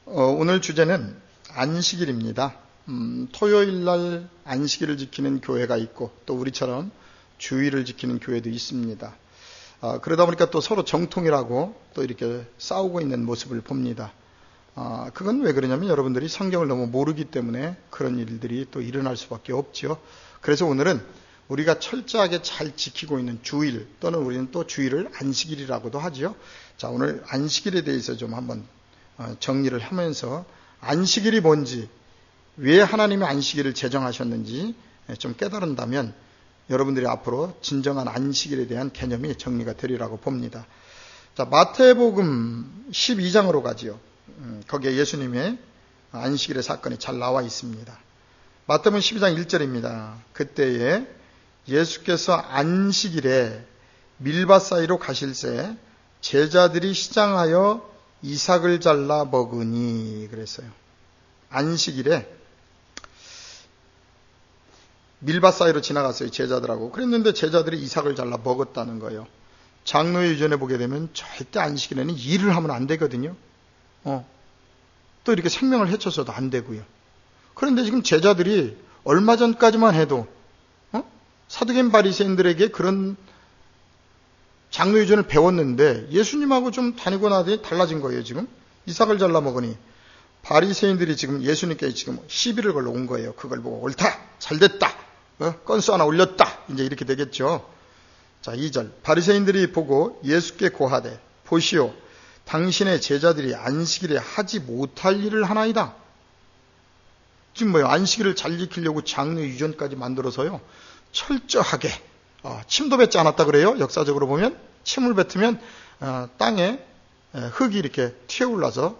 오늘 주제는 안식일입니다. 토요일 날 안식일을 지키는 교회가 있고 또 우리처럼 주일을 지키는 교회도 있습니다. 그러다 보니까 또 서로 정통이라고 또 이렇게 싸우고 있는 모습을 봅니다. 그건 왜 그러냐면 여러분들이 성경을 너무 모르기 때문에 그런 일들이 또 일어날 수밖에 없죠. 그래서 오늘은 우리가 철저하게 잘 지키고 있는 주일, 또는 우리는 또 주일을 안식일이라고도 하죠. 자, 오늘 안식일에 대해서 좀 한번 정리를 하면서 안식일이 뭔지, 왜 하나님이 안식일을 제정하셨는지 좀 깨달은다면 여러분들이 앞으로 진정한 안식일에 대한 개념이 정리가 되리라고 봅니다. 자, 마태복음 12장으로 가지요. 거기에 예수님의 안식일의 사건이 잘 나와 있습니다. 마태복음 12장 1절입니다. 그때에 예수께서 안식일에 밀밭 사이로 가실새 제자들이 시장하여 이삭을 잘라 먹으니 그랬어요. 안식일에 밀밭 사이로 지나갔어요, 제자들하고. 그랬는데 제자들이 이삭을 잘라 먹었다는 거예요. 장로의 유전에 보게 되면 절대 안식일에는 일을 하면 안 되거든요. 또 이렇게 생명을 해쳐서도 안 되고요. 그런데 지금 제자들이 얼마 전까지만 해도 사두개인 바리새인들에게 그런 장로 유전을 배웠는데 예수님하고 좀 다니고 나더니 달라진 거예요. 지금 이삭을 잘라 먹으니 바리새인들이 지금 예수님께 지금 시비를 걸러 온 거예요. 그걸 보고 옳다, 잘됐다, 건수 하나 올렸다, 이제 이렇게 되겠죠. 자, 2절. 바리새인들이 보고 예수께 고하되 보시오, 당신의 제자들이 안식일에 하지 못할 일을 하나이다. 지금 뭐요? 안식일을 잘 지키려고 장로 유전까지 만들어서요, 철저하게 침도 뱉지 않았다 그래요. 역사적으로 보면 침을 뱉으면 땅에 흙이 이렇게 튀어올라서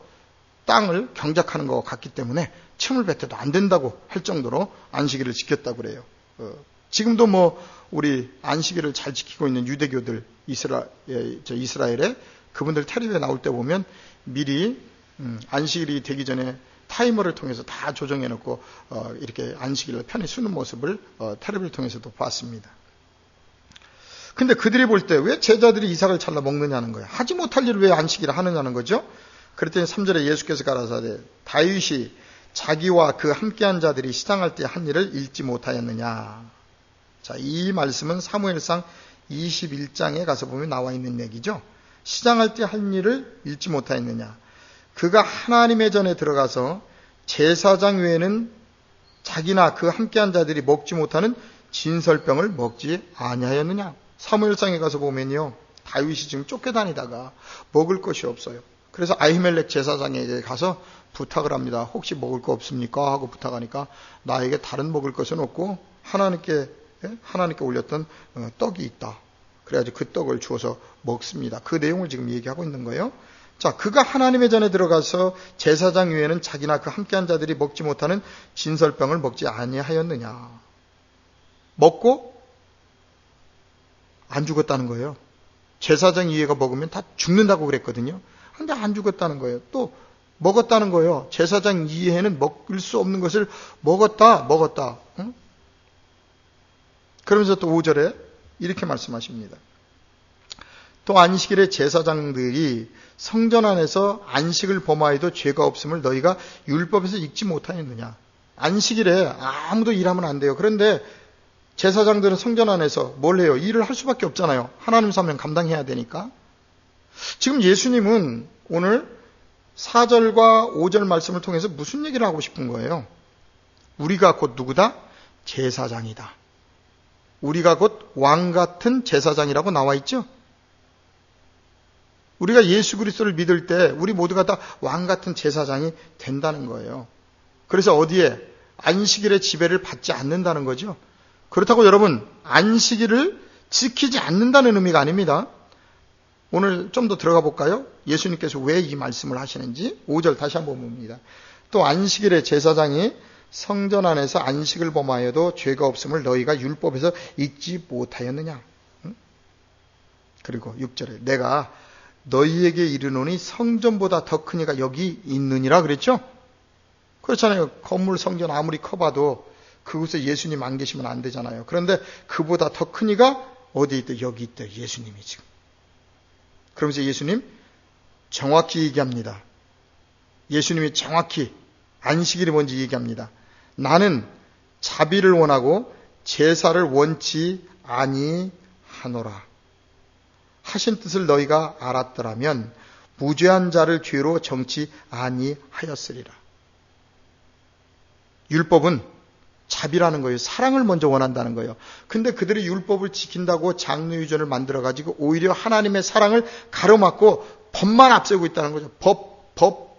땅을 경작하는 것 같기 때문에 침을 뱉어도 안 된다고 할 정도로 안식일을 지켰다고 그래요. 지금도 뭐 우리 안식일을 잘 지키고 있는 유대교들 이스라엘에 그분들 텔레비에 나올 때 보면 미리 안식일이 되기 전에 타이머를 통해서 다 조정해 놓고 이렇게 안식일을 편히 쓰는 모습을 텔레비를 통해서도 봤습니다. 근데 그들이 볼 때 왜 제자들이 이삭을 잘라 먹느냐는 거예요. 하지 못할 일을 왜 안식일을 하느냐는 거죠. 그랬더니 3절에 예수께서 가라사대 다윗이 자기와 그 함께한 자들이 시장할 때 한 일을 잊지 못하였느냐. 자, 이 말씀은 사무엘상 21장에 가서 보면 나와 있는 얘기죠. 시장할 때 한 일을 잊지 못하였느냐. 그가 하나님의 전에 들어가서 제사장 외에는 자기나 그 함께한 자들이 먹지 못하는 진설병을 먹지 아니하였느냐. 사무엘상에 가서 보면요, 다윗이 지금 쫓겨다니다가 먹을 것이 없어요. 그래서 아히멜렉 제사장에게 가서 부탁을 합니다. 혹시 먹을 거 없습니까? 하고 부탁하니까 나에게 다른 먹을 것은 없고 하나님께 올렸던 떡이 있다. 그래가지고 그 떡을 주어서 먹습니다. 그 내용을 지금 얘기하고 있는 거예요. 자, 그가 하나님의 전에 들어가서 제사장 외에는 자기나 그 함께한 자들이 먹지 못하는 진설병을 먹지 아니하였느냐. 먹고 안 죽었다는 거예요. 제사장 이해가 먹으면 다 죽는다고 그랬거든요. 근데 안 죽었다는 거예요. 또 먹었다는 거예요. 제사장 이해는 먹을 수 없는 것을 먹었다. 응? 그러면서 또 5절에 이렇게 말씀하십니다. 또 안식일에 제사장들이 성전 안에서 안식을 범하여도 죄가 없음을 너희가 율법에서 읽지 못하였느냐. 안식일에 아무도 일하면 안 돼요. 그런데 제사장들은 성전 안에서 뭘 해요? 일을 할 수밖에 없잖아요. 하나님 사명 감당해야 되니까. 지금 예수님은 오늘 4절과 5절 말씀을 통해서 무슨 얘기를 하고 싶은 거예요? 우리가 곧 누구다? 제사장이다. 우리가 곧 왕 같은 제사장이라고 나와 있죠? 우리가 예수 그리스도를 믿을 때 우리 모두가 다 왕 같은 제사장이 된다는 거예요. 그래서 어디에? 안식일의 지배를 받지 않는다는 거죠. 그렇다고 여러분, 안식일을 지키지 않는다는 의미가 아닙니다. 오늘 좀 더 들어가 볼까요? 예수님께서 왜 이 말씀을 하시는지 5절 다시 한번 봅니다. 또 안식일에 제사장이 성전 안에서 안식을 범하여도 죄가 없음을 너희가 율법에서 읽지 못하였느냐. 그리고 6절에 내가 너희에게 이르노니 성전보다 더 큰 이가 여기 있느니라 그랬죠? 그렇잖아요. 건물 성전 아무리 커봐도 그곳에 예수님 안 계시면 안 되잖아요. 그런데 그보다 더 큰 이가 어디 있대? 여기 있대. 예수님이 지금. 그러면서 예수님 정확히 얘기합니다. 예수님이 정확히 안식일이 뭔지 얘기합니다. 나는 자비를 원하고 제사를 원치 아니하노라. 하신 뜻을 너희가 알았더라면 무죄한 자를 죄로 정치 아니하였으리라. 율법은 자비라는 거예요. 사랑을 먼저 원한다는 거예요. 근데 그들이 율법을 지킨다고 장로유전을 만들어가지고 오히려 하나님의 사랑을 가로막고 법만 앞세우고 있다는 거죠.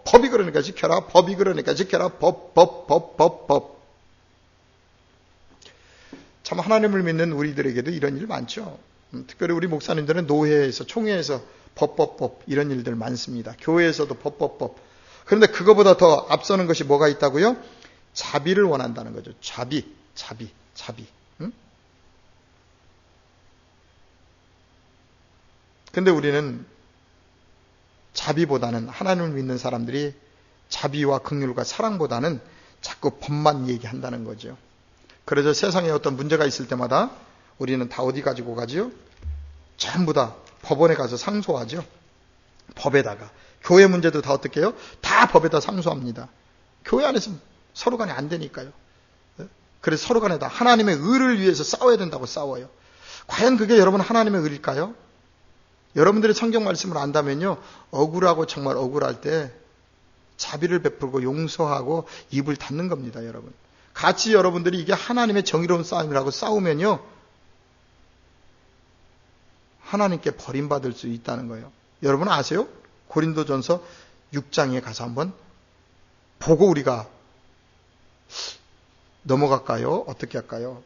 법이 그러니까 지켜라. 법이 그러니까 지켜라. 법. 참 하나님을 믿는 우리들에게도 이런 일 많죠. 특별히 우리 목사님들은 노회에서 총회에서 법 이런 일들 많습니다. 교회에서도 법. 그런데 그거보다 더 앞서는 것이 뭐가 있다고요? 자비를 원한다는 거죠. 자비. 응? 근데 우리는 자비보다는 하나님을 믿는 사람들이 자비와 긍휼과 사랑보다는 자꾸 법만 얘기한다는 거죠. 그래서 세상에 어떤 문제가 있을 때마다 우리는 다 어디 가지고 가죠? 전부 다 법원에 가서 상소하죠. 법에다가. 교회 문제도 다 어떻게 해요? 다 법에다 상소합니다. 교회 안에서 서로 간에 안 되니까요. 그래서 서로 간에 다 하나님의 의를 위해서 싸워야 된다고 싸워요. 과연 그게 여러분 하나님의 의일까요? 여러분들이 성경 말씀을 안다면요, 억울하고 정말 억울할 때 자비를 베풀고 용서하고 입을 닫는 겁니다, 여러분. 같이 여러분들이 이게 하나님의 정의로운 싸움이라고 싸우면요, 하나님께 버림받을 수 있다는 거예요. 여러분 아세요? 고린도전서 6장에 가서 한번 보고 우리가 넘어갈까요? 어떻게 할까요?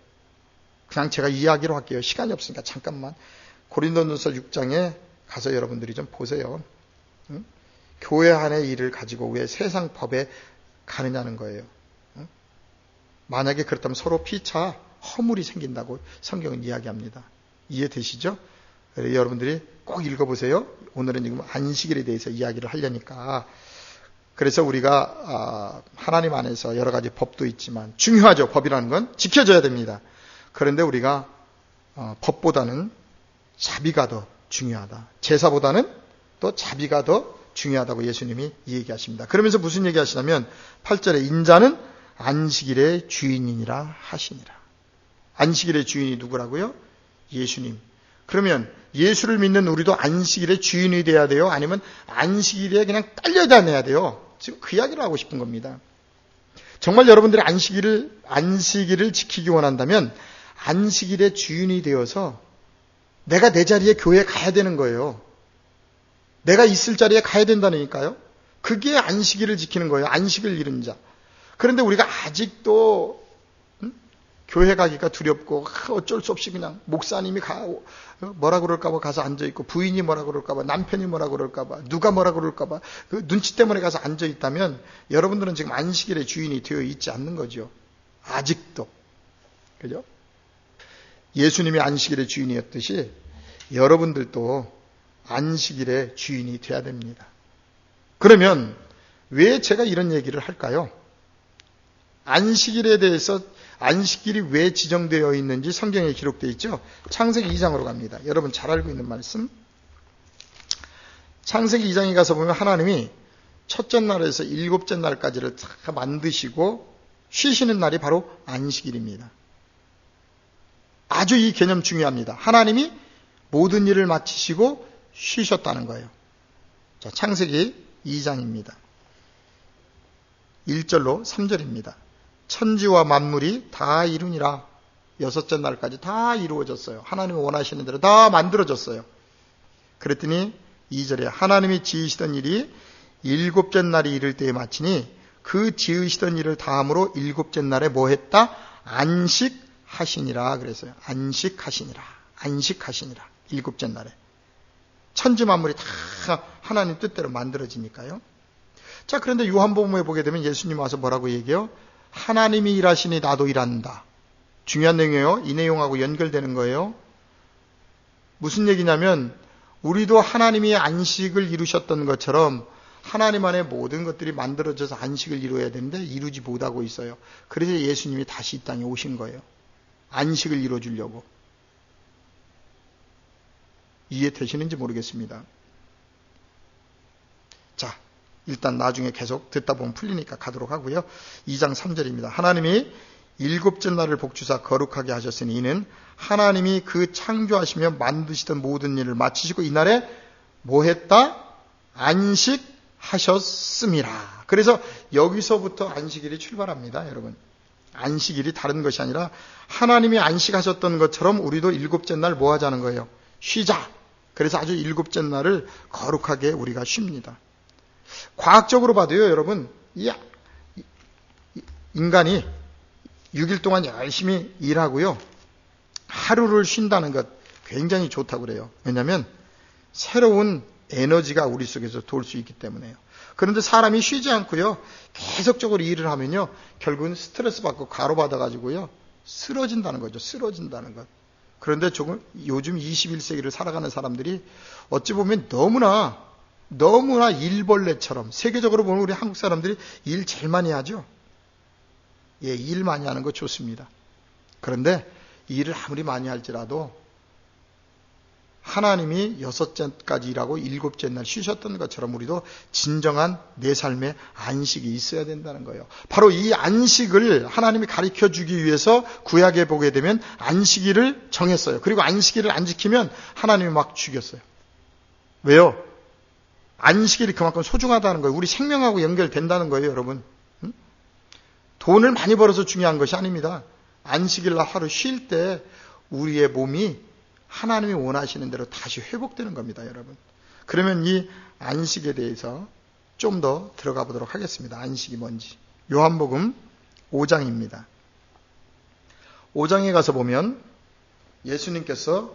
그냥 제가 이야기로 할게요. 시간이 없으니까 잠깐만. 고린도전서 6장에 가서 여러분들이 좀 보세요. 응? 교회 안의 일을 가지고 왜 세상 법에 가느냐는 거예요. 응? 만약에 그렇다면 서로 피차 허물이 생긴다고 성경은 이야기합니다. 이해되시죠? 여러분들이 꼭 읽어보세요. 오늘은 지금 안식일에 대해서 이야기를 하려니까. 그래서 우리가 하나님 안에서 여러 가지 법도 있지만 중요하죠. 법이라는 건 지켜져야 됩니다. 그런데 우리가 법보다는 자비가 더 중요하다. 제사보다는 또 자비가 더 중요하다고 예수님이 얘기하십니다. 그러면서 무슨 얘기하시냐면 8절에 인자는 안식일의 주인이니라 하시니라. 안식일의 주인이 누구라고요? 예수님. 그러면 예수를 믿는 우리도 안식일의 주인이 돼야 돼요? 아니면 안식일에 그냥 딸려다녀야 돼요? 지금 그 이야기를 하고 싶은 겁니다. 정말 여러분들이 안식일을 지키기 원한다면 안식일의 주인이 되어서 내가 내 자리에 교회에 가야 되는 거예요. 내가 있을 자리에 가야 된다니까요. 그게 안식일을 지키는 거예요. 안식을 잃은 자. 그런데 우리가 아직도 교회 가기가 두렵고 어쩔 수 없이 그냥 목사님이 뭐라 그럴까 봐 가서 앉아있고 부인이 뭐라 그럴까 봐 남편이 뭐라 그럴까 봐 누가 뭐라 그럴까 봐 그 눈치 때문에 가서 앉아있다면 여러분들은 지금 안식일의 주인이 되어 있지 않는 거죠. 아직도. 그죠? 예수님이 안식일의 주인이었듯이 여러분들도 안식일의 주인이 되어야 됩니다. 그러면 왜 제가 이런 얘기를 할까요? 안식일에 대해서 안식일이 왜 지정되어 있는지 성경에 기록되어 있죠. 창세기 2장으로 갑니다. 여러분 잘 알고 있는 말씀. 창세기 2장에 가서 보면 하나님이 첫째 날에서 일곱째 날까지를 다 만드시고 쉬시는 날이 바로 안식일입니다. 아주 이 개념 중요합니다. 하나님이 모든 일을 마치시고 쉬셨다는 거예요. 자, 창세기 2장입니다. 1절로 3절입니다. 천지와 만물이 다 이루니라. 여섯째 날까지 다 이루어졌어요. 하나님이 원하시는 대로 다 만들어졌어요. 그랬더니 2절에 하나님이 지으시던 일이 일곱째 날이 이를 때에 마치니 그 지으시던 일을 다함으로 일곱째 날에 뭐 했다? 안식하시니라 그랬어요. 안식하시니라. 일곱째 날에. 천지 만물이 다 하나님 뜻대로 만들어지니까요. 자, 그런데 요한복음에 보게 되면 예수님 와서 뭐라고 얘기해요? 하나님이 일하시니 나도 일한다. 중요한 내용이에요. 이 내용하고 연결되는 거예요. 무슨 얘기냐면 우리도 하나님이 안식을 이루셨던 것처럼 하나님 안에 모든 것들이 만들어져서 안식을 이루어야 되는데 이루지 못하고 있어요. 그래서 예수님이 다시 이 땅에 오신 거예요. 안식을 이루어주려고. 이해되시는지 모르겠습니다. 자, 일단 나중에 계속 듣다 보면 풀리니까 가도록 하고요. 2장 3절입니다. 하나님이 일곱째 날을 복주사 거룩하게 하셨으니 이는 하나님이 그 창조하시며 만드시던 모든 일을 마치시고 이날에 뭐 했다? 안식하셨음이라. 그래서 여기서부터 안식일이 출발합니다, 여러분. 안식일이 다른 것이 아니라 하나님이 안식하셨던 것처럼 우리도 일곱째 날 뭐 하자는 거예요? 쉬자. 그래서 아주 일곱째 날을 거룩하게 우리가 쉽니다. 과학적으로 봐도요, 여러분, 인간이 6일 동안 열심히 일하고요, 하루를 쉰다는 것 굉장히 좋다고 그래요. 왜냐하면 새로운 에너지가 우리 속에서 돌 수 있기 때문에요. 그런데 사람이 쉬지 않고요, 계속적으로 일을 하면요, 결국은 스트레스 받고 과로받아가지고요, 쓰러진다는 거죠. 쓰러진다는 것. 그런데 요즘 21세기를 살아가는 사람들이 어찌 보면 너무나 일벌레처럼, 세계적으로 보면 우리 한국 사람들이 일 제일 많이 하죠. 예, 일 많이 하는 거 좋습니다. 그런데 일을 아무리 많이 할지라도 하나님이 6째까지 일하고 7째 날 쉬셨던 것처럼 우리도 진정한 내 삶에 안식이 있어야 된다는 거예요. 바로 이 안식을 하나님이 가르쳐 주기 위해서 구약에 보게 되면 안식일을 정했어요. 그리고 안식일을 안 지키면 하나님이 막 죽였어요. 왜요? 안식일이 그만큼 소중하다는 거예요. 우리 생명하고 연결된다는 거예요, 여러분. 돈을 많이 벌어서 중요한 것이 아닙니다. 안식일 날 하루 쉴 때 우리의 몸이 하나님이 원하시는 대로 다시 회복되는 겁니다, 여러분. 그러면 이 안식에 대해서 좀 더 들어가 보도록 하겠습니다. 안식이 뭔지. 요한복음 5장입니다. 5장에 가서 보면 예수님께서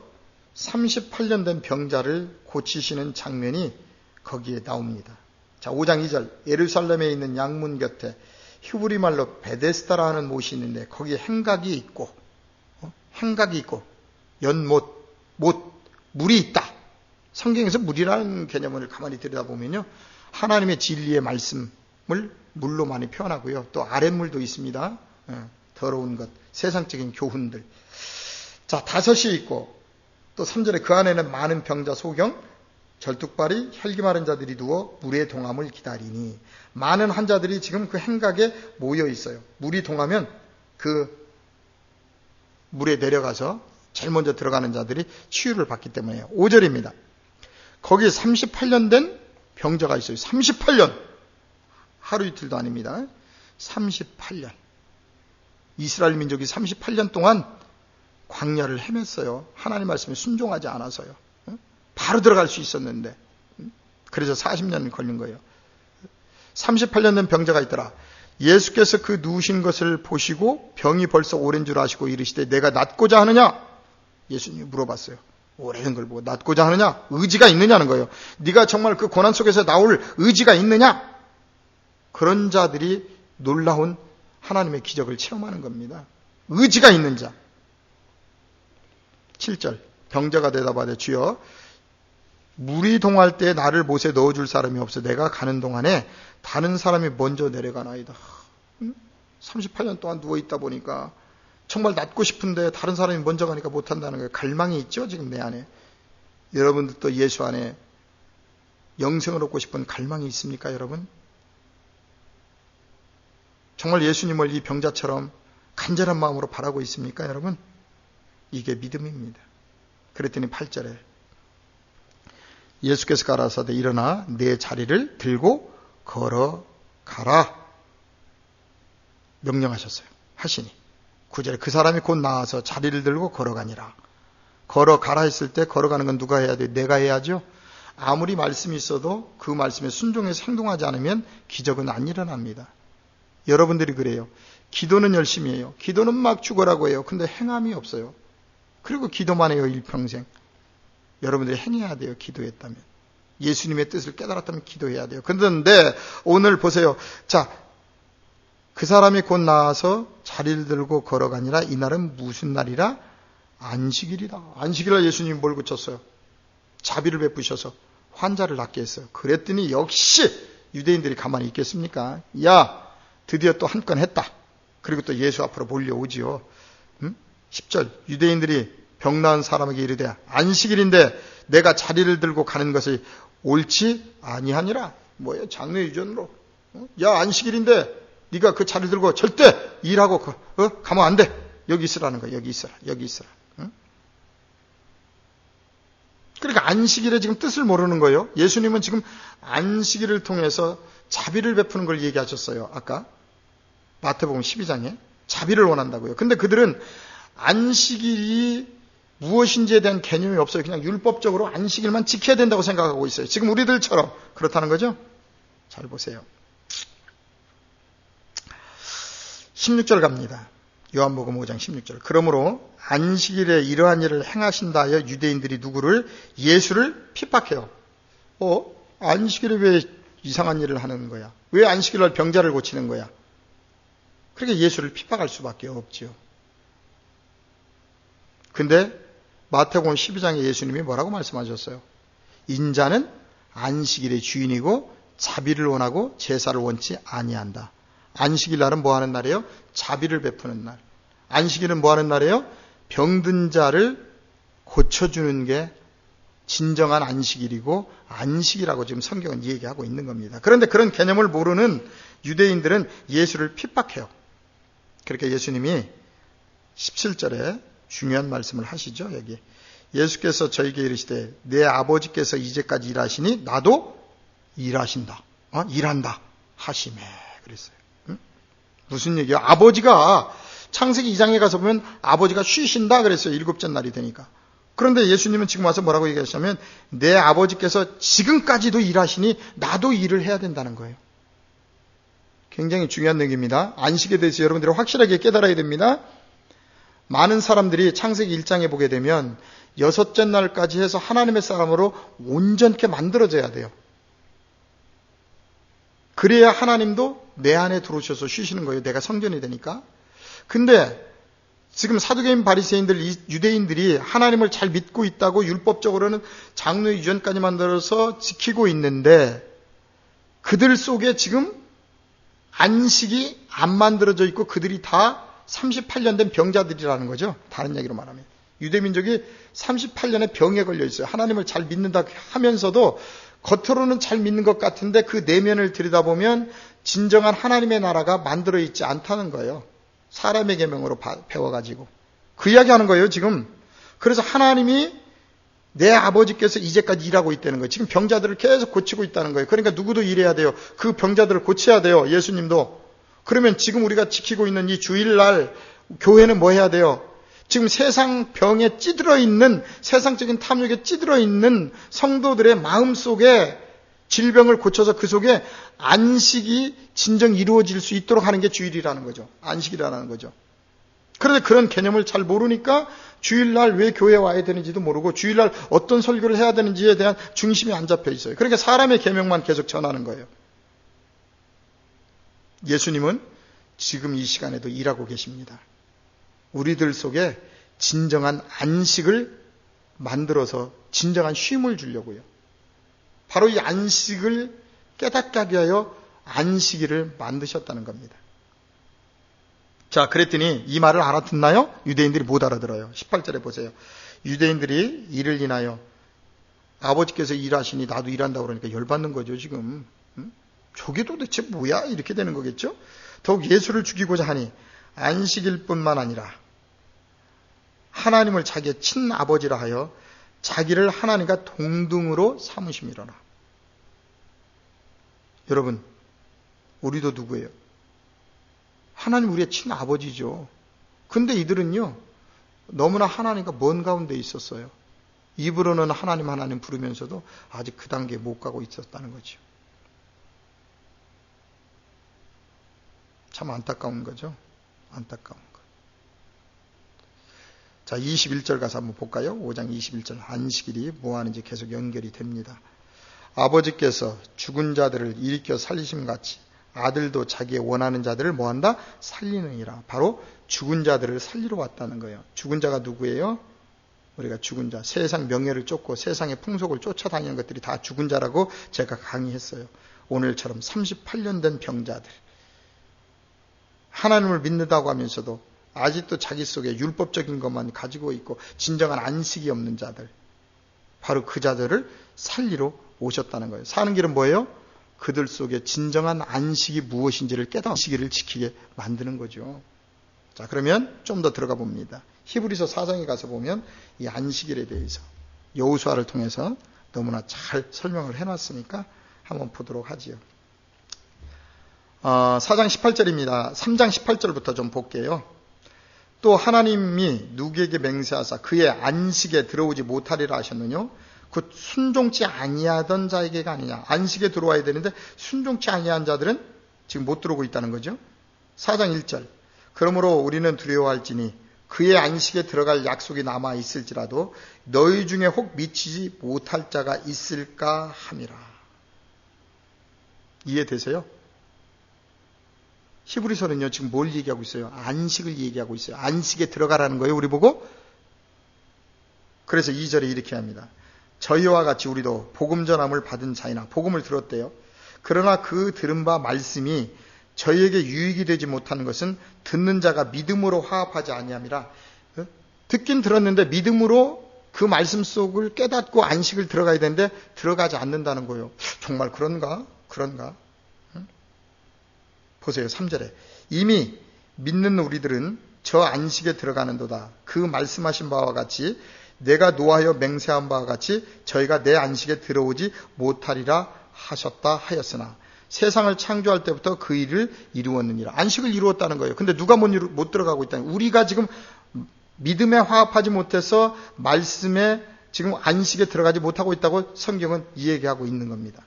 38년 된 병자를 고치시는 장면이 거기에 나옵니다. 자, 5장 2절. 예루살렘에 있는 양문 곁에 히브리 말로 베데스다라 하는 못이 있는데 거기에 행각이 있고 연못, 물이 있다. 성경에서 물이라는 개념을 가만히 들여다보면요, 하나님의 진리의 말씀을 물로 많이 표현하고요, 또 아랫물도 있습니다. 더러운 것, 세상적인 교훈들. 자, 다섯이 있고, 또 3절에 그 안에는 많은 병자 소경, 절뚝발이, 혈기 마른 자들이 누워 물의 동함을 기다리니, 많은 환자들이 지금 그 행각에 모여 있어요. 물이 동하면 그 물에 내려가서 제일 먼저 들어가는 자들이 치유를 받기 때문에요. 5절입니다. 거기에 38년 된 병자가 있어요. 38년. 하루 이틀도 아닙니다. 38년. 이스라엘 민족이 38년 동안 광야를 헤맸어요. 하나님 말씀에 순종하지 않아서요. 바로 들어갈 수 있었는데. 그래서 40년 걸린 거예요. 38년 된 병자가 있더라. 예수께서 그 누우신 것을 보시고 병이 벌써 오랜 줄 아시고 이르시되 내가 낫고자 하느냐? 예수님이 물어봤어요. 오래된 걸 보고 낫고자 하느냐? 의지가 있느냐는 거예요. 네가 정말 그 고난 속에서 나올 의지가 있느냐? 그런 자들이 놀라운 하나님의 기적을 체험하는 겁니다. 의지가 있는 자. 7절. 병자가 대답하되 주여 물이 동할 때 나를 못에 넣어줄 사람이 없어 내가 가는 동안에 다른 사람이 먼저 내려가나이다. 38년 동안 누워있다 보니까 정말 낫고 싶은데 다른 사람이 먼저 가니까 못한다는 거예요. 갈망이 있죠, 지금 내 안에. 여러분들도 예수 안에 영생을 얻고 싶은 갈망이 있습니까, 여러분? 정말 예수님을 이 병자처럼 간절한 마음으로 바라고 있습니까, 여러분? 이게 믿음입니다. 그랬더니 8절에 예수께서 가라사대 일어나 내 자리를 들고 걸어가라 명령하셨어요. 하시니 9절에 그 사람이 곧 나와서 자리를 들고 걸어가니라. 걸어가라 했을 때 걸어가는 건 누가 해야 돼요? 내가 해야죠. 아무리 말씀이 있어도 그 말씀에 순종해서 행동하지 않으면 기적은 안 일어납니다. 여러분들이 그래요. 기도는 열심히 해요. 기도는 막 죽어라고 해요. 근데 행함이 없어요. 그리고 기도만 해요, 일평생. 여러분들이 행해야 돼요, 기도했다면. 예수님의 뜻을 깨달았다면 기도해야 돼요. 그런데 오늘 보세요. 자, 그 사람이 곧 나와서 자리를 들고 걸어가니라. 이날은 무슨 날이라? 안식일이다. 안식일날 예수님이 뭘 고쳤어요? 자비를 베푸셔서 환자를 낫게 했어요. 그랬더니 역시 유대인들이 가만히 있겠습니까? 야, 드디어 또 한 건 했다. 그리고 또 예수 앞으로 몰려오지요. 10절 유대인들이 병 나은 사람에게 이르되 안식일인데 내가 자리를 들고 가는 것이 옳지 아니하니라. 뭐예요? 장로의 유전으로. 야, 안식일인데 네가 그 자리를 들고 절대 일하고 가면 안 돼. 여기 있으라는 거야. 여기 있으라. 여기 있으라. 응? 그러니까 안식일의 지금 뜻을 모르는 거예요. 예수님은 지금 안식일을 통해서 자비를 베푸는 걸 얘기하셨어요. 아까 마태복음 12장에 자비를 원한다고요. 근데 그들은 안식일이 무엇인지에 대한 개념이 없어요. 그냥 율법적으로 안식일만 지켜야 된다고 생각하고 있어요. 지금 우리들처럼 그렇다는 거죠. 잘 보세요. 16절 갑니다. 요한복음 5장 16절. 그러므로 안식일에 이러한 일을 행하신다 하여 유대인들이 누구를? 예수를 핍박해요. 안식일에 왜 이상한 일을 하는 거야? 왜 안식일날 병자를 고치는 거야? 그러니까 예수를 핍박할 수밖에 없지요. 근데 마태복음 12장에 예수님이 뭐라고 말씀하셨어요? 인자는 안식일의 주인이고 자비를 원하고 제사를 원치 아니한다. 안식일 날은 뭐 하는 날이에요? 자비를 베푸는 날. 안식일은 뭐 하는 날이에요? 병든 자를 고쳐주는 게 진정한 안식일이고 안식이라고 지금 성경은 얘기하고 있는 겁니다. 그런데 그런 개념을 모르는 유대인들은 예수를 핍박해요. 그렇게 예수님이 17절에 중요한 말씀을 하시죠. 여기 예수께서 저에게 이르시되 내 아버지께서 이제까지 일하시니 나도 일하신다. 일한다 하시매 그랬어요. 무슨 얘기야? 아버지가 창세기 2장에 가서 보면 아버지가 쉬신다 그랬어요. 7째 날이 되니까. 그런데 예수님은 지금 와서 뭐라고 얘기하시냐면 내 아버지께서 지금까지도 일하시니 나도 일을 해야 된다는 거예요. 굉장히 중요한 얘기입니다. 안식에 대해서 여러분들이 확실하게 깨달아야 됩니다. 많은 사람들이 창세기 1장에 보게 되면 6째 날까지 해서 하나님의 사람으로 온전케 만들어져야 돼요. 그래야 하나님도 내 안에 들어오셔서 쉬시는 거예요. 내가 성전이 되니까. 근데 지금 사두개인 바리새인들 유대인들이 하나님을 잘 믿고 있다고 율법적으로는 장로의 유전까지 만들어서 지키고 있는데 그들 속에 지금 안식이 안 만들어져 있고 그들이 다 38년 된 병자들이라는 거죠. 다른 얘기로 말하면. 유대민족이 38년의 병에 걸려 있어요. 하나님을 잘 믿는다 하면서도 겉으로는 잘 믿는 것 같은데 그 내면을 들여다보면 진정한 하나님의 나라가 만들어 있지 않다는 거예요. 사람의 계명으로 배워가지고. 그 이야기하는 거예요, 지금. 그래서 하나님이 내 아버지께서 이제까지 일하고 있다는 거예요. 지금 병자들을 계속 고치고 있다는 거예요. 그러니까 누구도 일해야 돼요. 그 병자들을 고쳐야 돼요. 예수님도. 그러면 지금 우리가 지키고 있는 이 주일날 교회는 뭐 해야 돼요? 지금 세상 병에 찌들어 있는, 세상적인 탐욕에 찌들어 있는 성도들의 마음 속에 질병을 고쳐서 그 속에 안식이 진정 이루어질 수 있도록 하는 게 주일이라는 거죠. 안식이라는 거죠. 그런데 그런 개념을 잘 모르니까 주일날 왜 교회에 와야 되는지도 모르고 주일날 어떤 설교를 해야 되는지에 대한 중심이 안 잡혀 있어요. 그러니까 사람의 계명만 계속 전하는 거예요. 예수님은 지금 이 시간에도 일하고 계십니다. 우리들 속에 진정한 안식을 만들어서 진정한 쉼을 주려고요. 바로 이 안식을 깨닫게 하기 위하여 안식일을 만드셨다는 겁니다. 자, 그랬더니 이 말을 알아듣나요? 유대인들이 못 알아들어요. 18절에 보세요. 유대인들이 이를 인하여 아버지께서 일하시니 나도 일한다고 그러니까 열받는 거죠, 지금. 저게 도대체 뭐야? 이렇게 되는 거겠죠? 더욱 예수를 죽이고자 하니 안식일뿐만 아니라 하나님을 자기의 친아버지라 하여 자기를 하나님과 동등으로 삼으심이로라. 여러분, 우리도 누구예요? 하나님 우리의 친아버지죠. 근데 이들은요, 너무나 하나님과 먼 가운데 있었어요. 입으로는 하나님 하나님 부르면서도 아직 그 단계에 못 가고 있었다는 거죠. 참 안타까운 거죠. 안타까운 거. 자, 21절 가서 한번 볼까요? 5장 21절. 안식일이 뭐 하는지 계속 연결이 됩니다. 아버지께서 죽은 자들을 일으켜 살리심 같이 아들도 자기의 원하는 자들을 뭐 한다? 살리느니라. 바로 죽은 자들을 살리러 왔다는 거예요. 죽은 자가 누구예요? 우리가 죽은 자. 세상 명예를 쫓고 세상의 풍속을 쫓아다니는 것들이 다 죽은 자라고 제가 강의했어요. 오늘처럼 38년 된 병자들. 하나님을 믿는다고 하면서도 아직도 자기 속에 율법적인 것만 가지고 있고 진정한 안식이 없는 자들. 바로 그 자들을 살리러 오셨다는 거예요. 사는 길은 뭐예요? 그들 속에 진정한 안식이 무엇인지를 깨닫는 안식일을 지키게 만드는 거죠. 자, 그러면 좀 더 들어가 봅니다. 히브리서 4장에 가서 보면 이 안식일에 대해서 여호수아를 통해서 너무나 잘 설명을 해놨으니까 한번 보도록 하지요. 4장 18절입니다. 3장 18절부터 좀 볼게요. 또 하나님이 누구에게 맹세하사 그의 안식에 들어오지 못하리라 하셨느뇨? 그 순종치 아니하던 자에게가 아니냐. 안식에 들어와야 되는데 순종치 아니한 자들은 지금 못 들어오고 있다는 거죠. 4장 1절. 그러므로 우리는 두려워할지니 그의 안식에 들어갈 약속이 남아 있을지라도 너희 중에 혹 미치지 못할 자가 있을까 함이라. 이해되세요? 히브리서는요, 지금 뭘 얘기하고 있어요? 안식을 얘기하고 있어요. 안식에 들어가라는 거예요, 우리 보고. 그래서 2절에 이렇게 합니다. 저희와 같이 우리도 복음 전함을 받은 자이나, 복음을 들었대요. 그러나 그 들은 바 말씀이 저희에게 유익이 되지 못하는 것은 듣는 자가 믿음으로 화합하지 아니함이라. 듣긴 들었는데 믿음으로 그 말씀 속을 깨닫고 안식을 들어가야 되는데 들어가지 않는다는 거예요. 정말 그런가? 보세요. 3절에 이미 믿는 우리들은 저 안식에 들어가는도다. 그 말씀하신 바와 같이 내가 노하여 맹세한 바와 같이 저희가 내 안식에 들어오지 못하리라 하셨다 하였으나 세상을 창조할 때부터 그 일을 이루었느니라. 안식을 이루었다는 거예요. 근데 누가 못 들어가고 있다는 거예요? 우리가 지금 믿음에 화합하지 못해서 말씀에 지금 안식에 들어가지 못하고 있다고 성경은 이 얘기하고 있는 겁니다.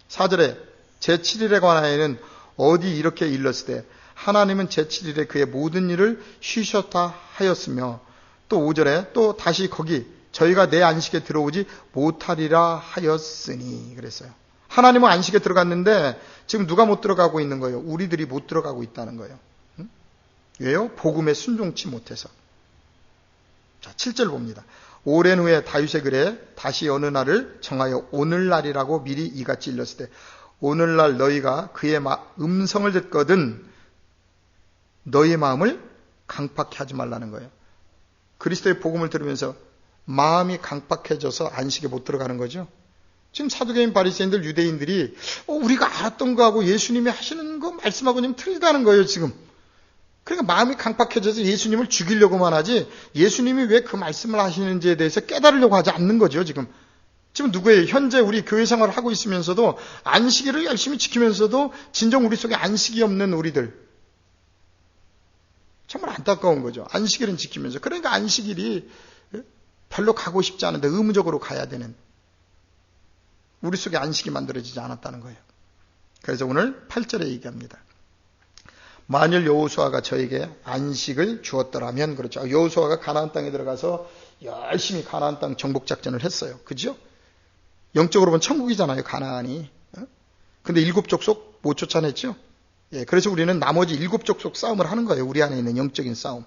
4절에 제7일에 관하여는 어디 이렇게 일렀을 때 하나님은 제7일에 그의 모든 일을 쉬셨다 하였으며 또 5절에 또 다시 거기 저희가 내 안식에 들어오지 못하리라 하였으니 그랬어요. 하나님은 안식에 들어갔는데 지금 누가 못 들어가고 있는 거예요? 우리들이 못 들어가고 있다는 거예요. 왜요? 복음에 순종치 못해서. 자, 7절 봅니다. 오랜 후에 다윗의 글에 다시 어느 날을 정하여 오늘날이라고 미리 이같이 일렀을 때 오늘날 너희가 그의 음성을 듣거든 너희의 마음을 강팍해 하지 말라는 거예요. 그리스도의 복음을 들으면서 마음이 강팍해져서 안식에 못 들어가는 거죠. 지금 사두개인 바리새인들 유대인들이 우리가 알았던 거하고 예수님이 하시는 거 말씀하고 좀 틀리다는 거예요 지금. 그러니까 마음이 강팍해져서 예수님을 죽이려고만 하지 예수님이 왜 그 말씀을 하시는지에 대해서 깨달으려고 하지 않는 거죠 지금. 지금 누구예요? 현재 우리 교회 생활을 하고 있으면서도 안식일을 열심히 지키면서도 진정 우리 속에 안식이 없는 우리들. 정말 안타까운 거죠. 안식일은 지키면서. 그러니까 안식일이 별로 가고 싶지 않은데 의무적으로 가야 되는 우리 속에 안식이 만들어지지 않았다는 거예요. 그래서 오늘 8절에 얘기합니다. 만일 여호수아가 저에게 안식을 주었더라면 그렇죠. 여호수아가 가나안 땅에 들어가서 열심히 가나안 땅 정복 작전을 했어요. 그죠? 영적으로 보면 천국이잖아요, 가나안이. 근데 7 족속 못 쫓아냈죠? 예, 그래서 우리는 나머지 7 족속 싸움을 하는 거예요. 우리 안에 있는 영적인 싸움.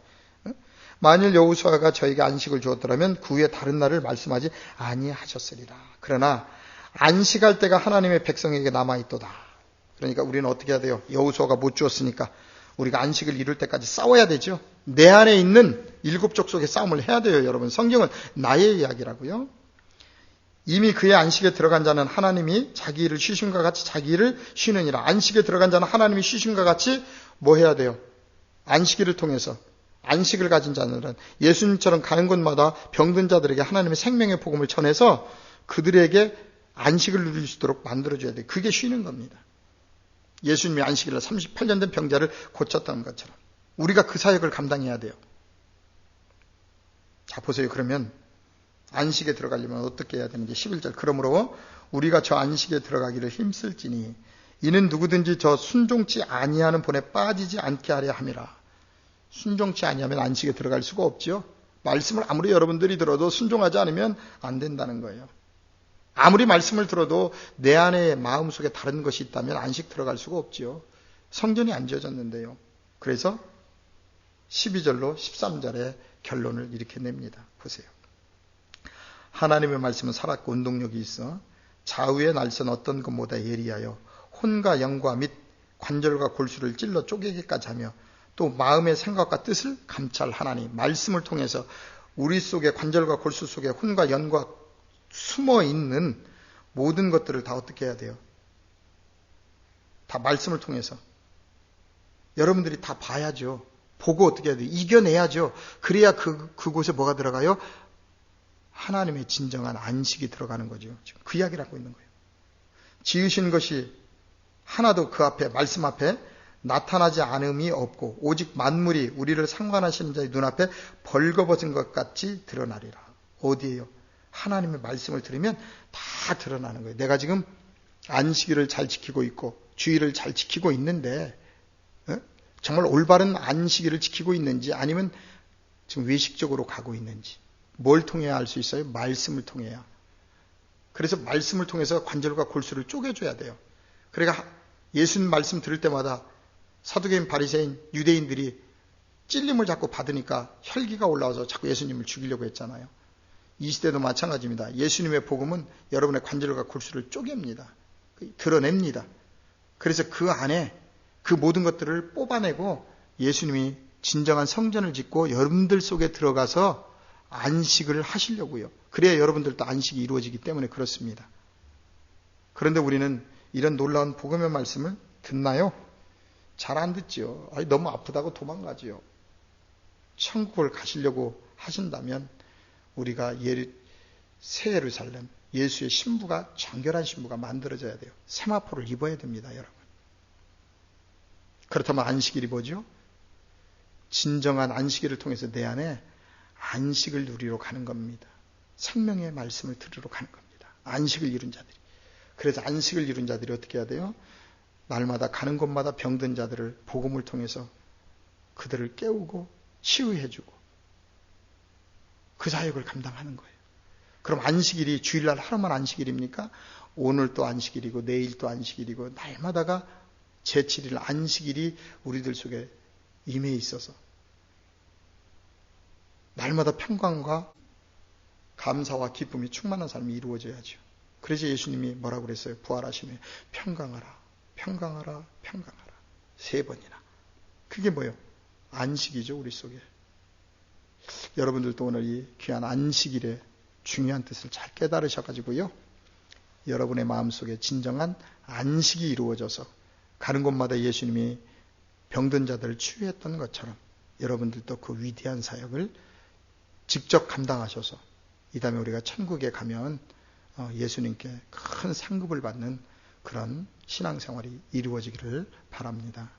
만일 여호수아가 저에게 안식을 주었더라면 그 후에 다른 날을 말씀하지 아니하셨으리라. 그러나 안식할 때가 하나님의 백성에게 남아있도다. 그러니까 우리는 어떻게 해야 돼요? 여호수아가 못 주었으니까 우리가 안식을 이룰 때까지 싸워야 되죠. 내 안에 있는 7 족속의 싸움을 해야 돼요, 여러분. 성경은 나의 이야기라고요. 이미 그의 안식에 들어간 자는 하나님이 자기 일을 쉬심과 같이 자기 일을 쉬느니라. 안식에 들어간 자는 하나님이 쉬심과 같이 뭐 해야 돼요? 안식일을 통해서 안식을 가진 자들은 예수님처럼 가는 곳마다 병든 자들에게 하나님의 생명의 복음을 전해서 그들에게 안식을 누릴 수 있도록 만들어줘야 돼요. 그게 쉬는 겁니다. 예수님이 안식일날 38년 된 병자를 고쳤다는 것처럼 우리가 그 사역을 감당해야 돼요. 자, 보세요. 그러면 안식에 들어가려면 어떻게 해야 되는지 11절. 그러므로 우리가 저 안식에 들어가기를 힘쓸지니 이는 누구든지 저 순종치 아니하는 본에 빠지지 않게 하려 함이라. 순종치 아니하면 안식에 들어갈 수가 없죠. 말씀을 아무리 여러분들이 들어도 순종하지 않으면 안 된다는 거예요. 아무리 말씀을 들어도 내 안에 마음속에 다른 것이 있다면 안식 들어갈 수가 없죠. 성전이 안 지어졌는데요. 그래서 12절로 13절에 결론을 이렇게 냅니다. 보세요. 하나님의 말씀은 살았고 운동력이 있어 좌우의 날선 어떤 것보다 예리하여 혼과 영과 및 관절과 골수를 찔러 쪼개기까지 하며 또 마음의 생각과 뜻을 감찰하나니 말씀을 통해서 우리 속에 관절과 골수 속에 혼과 영과 숨어 있는 모든 것들을 다 어떻게 해야 돼요? 다 말씀을 통해서. 여러분들이 다 봐야죠. 보고 어떻게 해야 돼요? 이겨내야죠. 그래야 그곳에 뭐가 들어가요? 하나님의 진정한 안식이 들어가는 거죠. 지금 그 이야기를 하고 있는 거예요. 지으신 것이 하나도 그 앞에, 말씀 앞에 나타나지 않음이 없고 오직 만물이 우리를 상관하시는 자의 눈앞에 벌거벗은 것 같이 드러나리라. 어디에요? 하나님의 말씀을 들으면 다 드러나는 거예요. 내가 지금 안식일을 잘 지키고 있고 주일을 잘 지키고 있는데 정말 올바른 안식일을 지키고 있는지 아니면 지금 외식적으로 가고 있는지 뭘 통해야 알 수 있어요? 말씀을 통해야. 그래서 말씀을 통해서 관절과 골수를 쪼개줘야 돼요. 그러니까 예수님 말씀 들을 때마다 사두개인, 바리새인, 유대인들이 찔림을 자꾸 받으니까 혈기가 올라와서 자꾸 예수님을 죽이려고 했잖아요. 이 시대도 마찬가지입니다. 예수님의 복음은 여러분의 관절과 골수를 쪼갭니다. 드러냅니다. 그래서 그 안에 그 모든 것들을 뽑아내고 예수님이 진정한 성전을 짓고 여러분들 속에 들어가서 안식을 하시려고요. 그래야 여러분들도 안식이 이루어지기 때문에 그렇습니다. 그런데 우리는 이런 놀라운 복음의 말씀을 듣나요? 잘 안 듣지요. 너무 아프다고 도망가지요. 천국을 가시려고 하신다면 우리가 새 예루살렘, 예수의 신부가 정결한 신부가 만들어져야 돼요. 세마포를 입어야 됩니다, 여러분. 그렇다면 안식일이 뭐죠? 진정한 안식일을 통해서 내 안에 안식을 누리러 가는 겁니다. 생명의 말씀을 들으러 가는 겁니다. 안식을 이룬 자들이. 그래서 안식을 이룬 자들이 어떻게 해야 돼요? 날마다 가는 곳마다 병든 자들을 복음을 통해서 그들을 깨우고 치유해주고 그 사역을 감당하는 거예요. 그럼 안식일이 주일날 하루만 안식일입니까? 오늘 또 안식일이고 내일 또 안식일이고 날마다가 제7일 안식일이 우리들 속에 임해 있어서 날마다 평강과 감사와 기쁨이 충만한 삶이 이루어져야죠. 그래서 예수님이 뭐라고 그랬어요? 부활하시며 평강하라, 평강하라, 평강하라. 3번이나. 그게 뭐예요? 안식이죠, 우리 속에. 여러분들도 오늘 이 귀한 안식일의 중요한 뜻을 잘 깨달으셔가지고요. 여러분의 마음속에 진정한 안식이 이루어져서 가는 곳마다 예수님이 병든 자들을 치유했던 것처럼 여러분들도 그 위대한 사역을 직접 감당하셔서 이 다음에 우리가 천국에 가면 예수님께 큰 상급을 받는 그런 신앙생활이 이루어지기를 바랍니다.